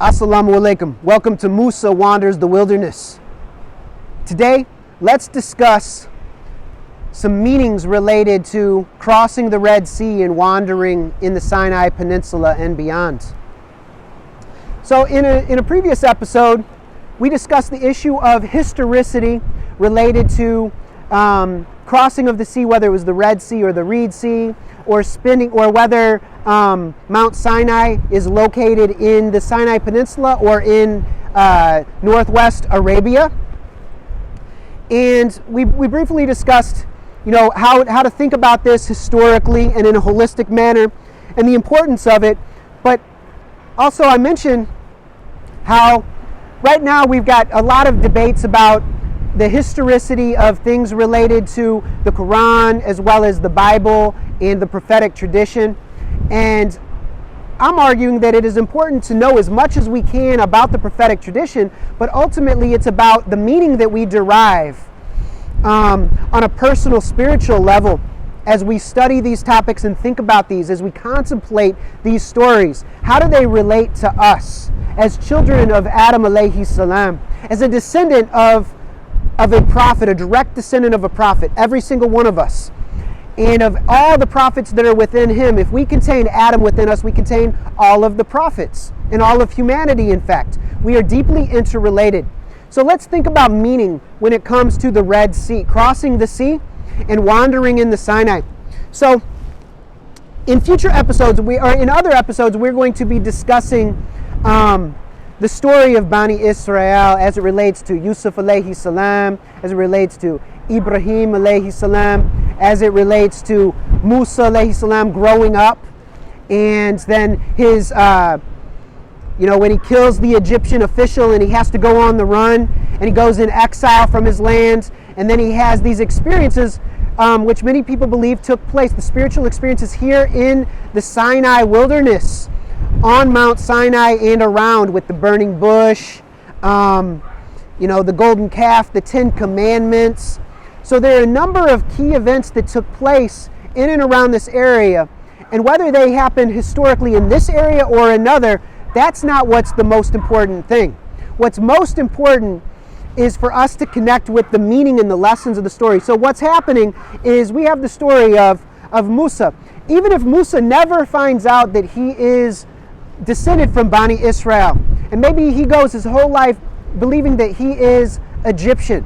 Assalamu alaikum. Welcome to Musa Wanders the Wilderness. Today, let's discuss some meanings related to crossing the Red Sea and wandering in the Sinai Peninsula and beyond. So in a previous episode, we discussed the issue of historicity related to crossing of the sea, whether it was the Red Sea or the Reed Sea, or whether Mount Sinai is located in the Sinai Peninsula or in northwest Arabia. And we briefly discussed, how to think about this historically and in a holistic manner and the importance of it. But also I mentioned how right now we've got a lot of debates about the historicity of things related to the Quran as well as the Bible and the prophetic tradition. And I'm arguing that it is important to know as much as we can about the prophetic tradition, but ultimately it's about the meaning that we derive on a personal, spiritual level as we study these topics and think about these, as we contemplate these stories. How do they relate to us as children of Adam alayhi salam, as a descendant of a prophet, a direct descendant of a prophet, every single one of us. And of all the prophets that are within him, if we contain Adam within us, we contain all of the prophets and all of humanity, in fact. We are deeply interrelated. So let's think about meaning when it comes to the Red Sea, crossing the sea and wandering in the Sinai. So in future episodes, in other episodes, we're going to be discussing the story of Bani Israel as it relates to Yusuf alayhi salam, as it relates to Ibrahim alayhi salam, as it relates to Musa alayhi salam growing up, and then his, when he kills the Egyptian official and he has to go on the run and he goes in exile from his land, and then he has these experiences which many people believe took place, the spiritual experiences here in the Sinai wilderness, on Mount Sinai and around, with the burning bush, the golden calf, the 10 commandments. So there are a number of key events that took place in and around this area, and whether they happened historically in this area or another, that's not what's the most important thing. What's most important is for us to connect with the meaning and the lessons of the story. So what's happening is we have the story of Musa. Even if Musa never finds out that he is descended from Bani Israel, and maybe he goes his whole life believing that he is Egyptian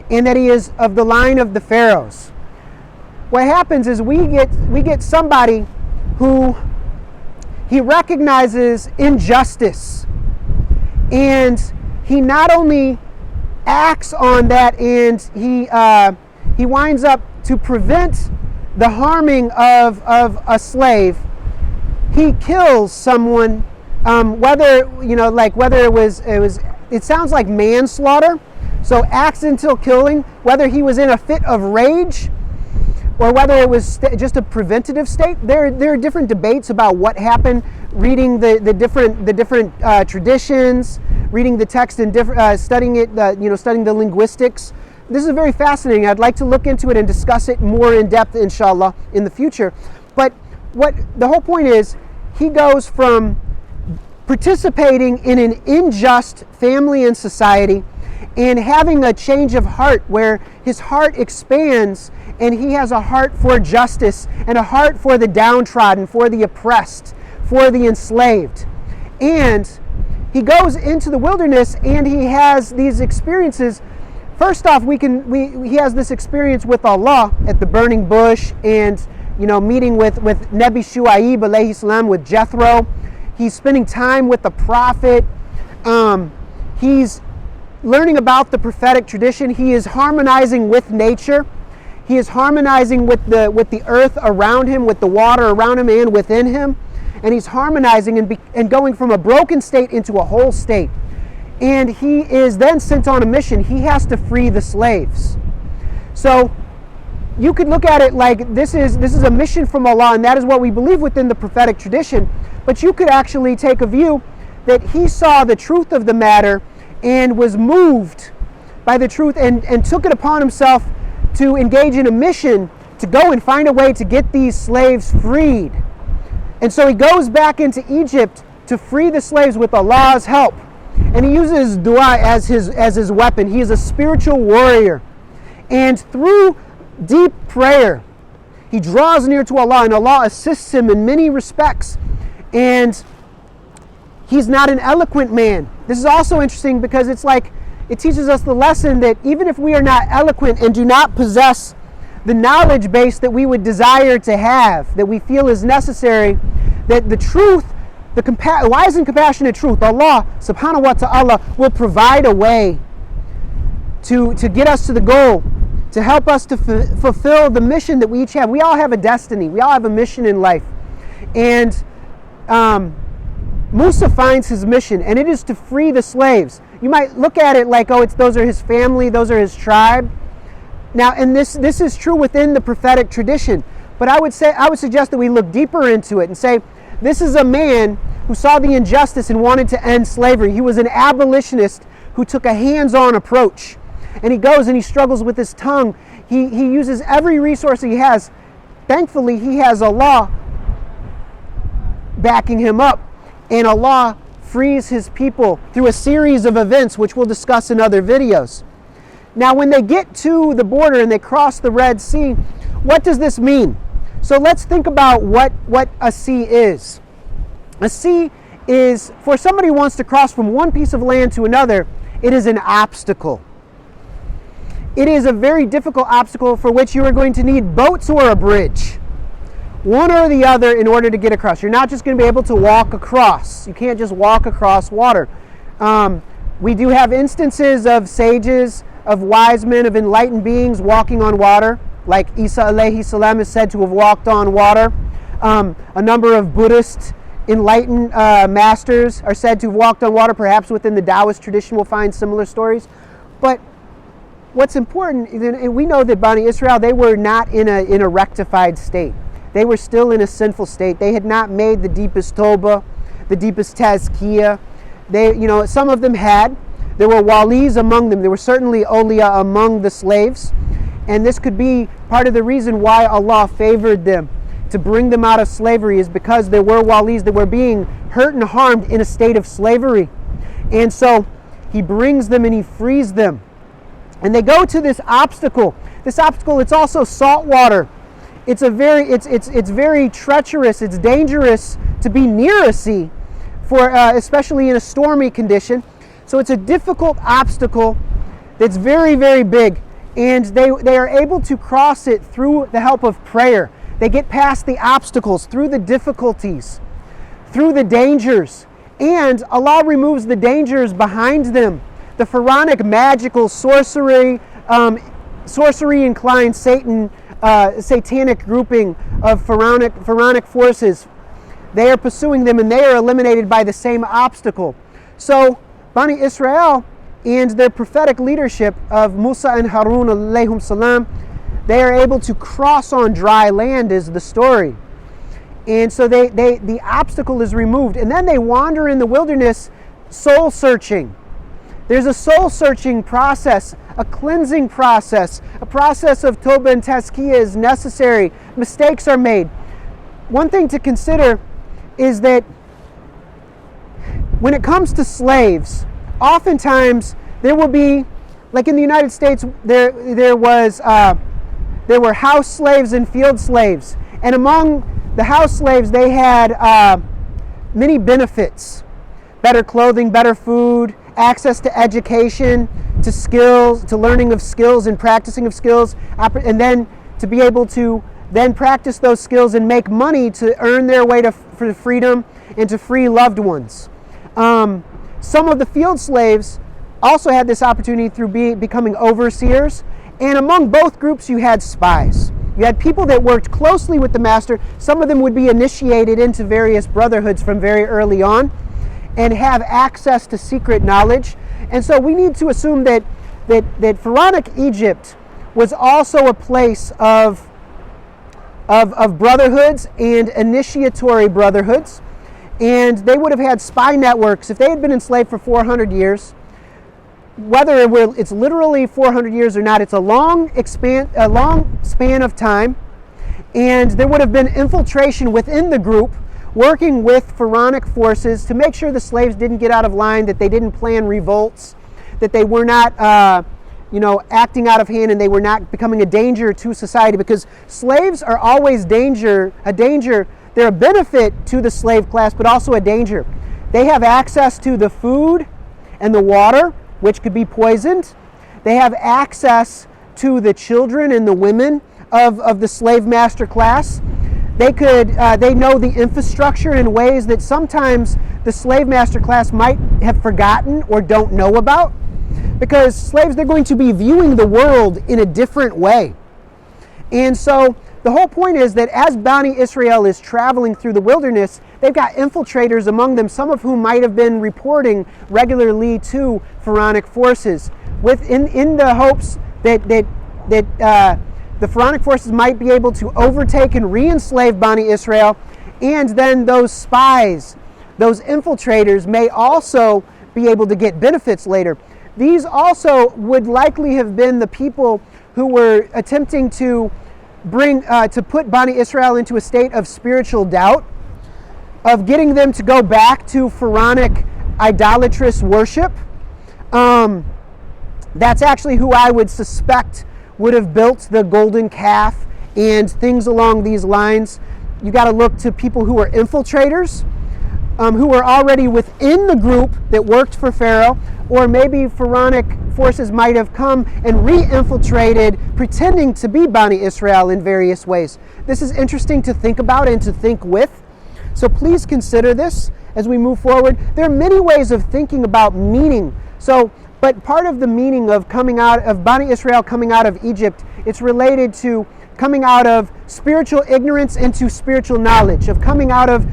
and that he is of the line of the pharaohs. What happens is we get somebody who he recognizes injustice, and he not only acts on that, and he winds up to prevent the harming of a slave. He kills someone, whether it sounds like manslaughter, so accidental killing, whether he was in a fit of rage or whether it was just a preventative state. There are different debates about what happened. Reading the different traditions, reading the text and studying it, studying the linguistics. This is very fascinating. I'd like to look into it and discuss it more in depth, inshallah, in the future. But what the whole point is, he goes from participating in an unjust family and society and having a change of heart where his heart expands and he has a heart for justice and a heart for the downtrodden, for the oppressed, for the enslaved. And he goes into the wilderness and he has these experiences. First off, he has this experience with Allah at the burning bush, and meeting with Nabi Shu'aib alayhi salam, with Jethro. He's spending time with the prophet. He's learning about the prophetic tradition. He is harmonizing with nature. He is harmonizing with the earth around him, with the water around him and within him. And he's harmonizing and going from a broken state into a whole state. And he is then sent on a mission. He has to free the slaves. So you could look at it like this is a mission from Allah, and that is what we believe within the prophetic tradition. But you could actually take a view that he saw the truth of the matter and was moved by the truth and took it upon himself to engage in a mission to go and find a way to get these slaves freed. And so he goes back into Egypt to free the slaves with Allah's help. And he uses dua as his weapon. He is a spiritual warrior. And through deep prayer, he draws near to Allah, and Allah assists him in many respects. And he's not an eloquent man. This is also interesting because it's like it teaches us the lesson that even if we are not eloquent and do not possess the knowledge base that we would desire to have, that we feel is necessary, that the truth, the wise and compassionate truth, Allah subhanahu wa ta'ala will provide a way to get us to the goal, to help us to fulfill the mission that we each have. We all have a destiny. We all have a mission in life. And Musa finds his mission, and it is to free the slaves. You might look at it like, oh, those are his family, those are his tribe. Now, and this is true within the prophetic tradition. But I would suggest that we look deeper into it and say, this is a man who saw the injustice and wanted to end slavery. He was an abolitionist who took a hands-on approach. And he goes and he struggles with his tongue. He uses every resource he has. Thankfully, he has Allah backing him up. And Allah frees his people through a series of events, which we'll discuss in other videos. Now, when they get to the border and they cross the Red Sea, what does this mean? So let's think about what a sea is. A sea is, for somebody who wants to cross from one piece of land to another, it is an obstacle. It is a very difficult obstacle for which you are going to need boats or a bridge. One or the other in order to get across. You're not just going to be able to walk across. You can't just walk across water. We do have instances of sages, of wise men, of enlightened beings walking on water, like Isa alayhi salam is said to have walked on water. A number of Buddhist enlightened masters are said to have walked on water. Perhaps within the Taoist tradition we'll find similar stories. But what's important, and we know that Bani Israel, they were not in a rectified state. They were still in a sinful state. They had not made the deepest tawbah, the deepest tazkiyah. Some of them had. There were walis among them. There were certainly awliya among the slaves. And this could be part of the reason why Allah favored them to bring them out of slavery, is because there were walis that were being hurt and harmed in a state of slavery. And so he brings them and he frees them. And they go to this obstacle. This obstacle, it's also salt water. It's very treacherous. It's dangerous to be near a sea, especially in a stormy condition. So it's a difficult obstacle that's very, very big. And they are able to cross it through the help of prayer. They get past the obstacles, through the difficulties, through the dangers. And Allah removes the dangers behind them. The pharaonic magical sorcery inclined satanic grouping of pharaonic forces. They are pursuing them, and they are eliminated by the same obstacle. So Bani Israel and their prophetic leadership of Musa and Harun alayhim salam, they are able to cross on dry land, is the story. And so the obstacle is removed, and then they wander in the wilderness soul searching. There's a soul-searching process, a cleansing process, a process of tawbah and tazkiyah is necessary. Mistakes are made. One thing to consider is that when it comes to slaves, oftentimes there will be, like in the United States, there were house slaves and field slaves. And among the house slaves, they had many benefits: better clothing, better food, access to education, to skills, to learning of skills and practicing of skills, and then to be able to then practice those skills and make money to earn their way for freedom and to free loved ones. Some of the field slaves also had this opportunity through becoming overseers, and among both groups you had spies. You had people that worked closely with the master. Some of them would be initiated into various brotherhoods from very early on and have access to secret knowledge. And so we need to assume that pharaonic Egypt was also a place of brotherhoods and initiatory brotherhoods. And they would have had spy networks. If they had been enslaved for 400 years, whether it's literally 400 years or not, it's a long span of time. And there would have been infiltration within the group working with pharaonic forces to make sure the slaves didn't get out of line, that they didn't plan revolts, that they were not acting out of hand, and they were not becoming a danger to society, because slaves are always a danger. They're a benefit to the slave class, but also a danger. They have access to the food and the water, which could be poisoned. They have access to the children and the women of the slave master class. They know the infrastructure in ways that sometimes the slave master class might have forgotten or don't know about. Because slaves, they're going to be viewing the world in a different way. And so the whole point is that as Bani Israel is traveling through the wilderness, they've got infiltrators among them, some of whom might have been reporting regularly to pharaonic forces, in the hopes that the pharaonic forces might be able to overtake and re-enslave Bani Israel, and then those spies, those infiltrators, may also be able to get benefits later. These also would likely have been the people who were attempting to put Bani Israel into a state of spiritual doubt, of getting them to go back to pharaonic idolatrous worship. That's actually who I would suspect would have built the golden calf and things along these lines. You got to look to people who are infiltrators, who were already within the group that worked for Pharaoh, or maybe pharaonic forces might have come and re-infiltrated, pretending to be Bani Israel in various ways. This is interesting to think about and to think with. So please consider this as we move forward. There are many ways of thinking about meaning. But part of the meaning of Bani Israel coming out of Egypt, it's related to coming out of spiritual ignorance into spiritual knowledge, of coming out of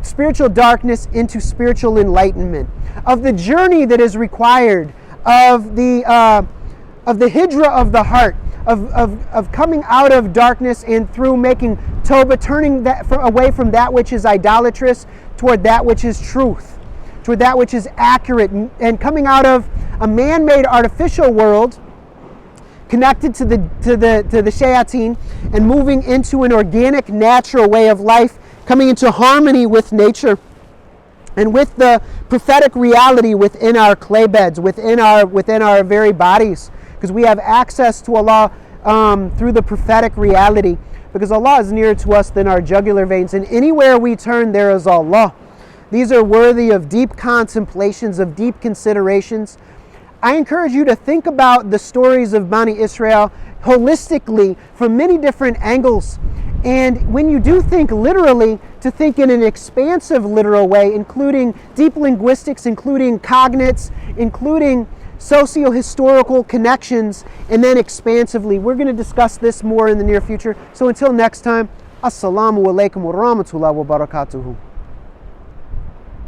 spiritual darkness into spiritual enlightenment, of the journey that is required, of the hijra of the heart, of coming out of darkness and through making Toba, turning away from that which is idolatrous toward that which is truth, toward that which is accurate, and coming out of a man-made artificial world connected to the shayateen, and moving into an organic, natural way of life, coming into harmony with nature and with the prophetic reality within our clay beds, within our very bodies, because we have access to Allah through the prophetic reality, because Allah is nearer to us than our jugular veins, and anywhere we turn there is Allah. These are worthy of deep contemplations, of deep considerations. I encourage you to think about the stories of Bani Israel holistically from many different angles. And when you do think literally, to think in an expansive literal way, including deep linguistics, including cognates, including socio-historical connections, and then expansively. We're going to discuss this more in the near future. So until next time, Assalamu alaikum wa rahmatullahi wa barakatuhu.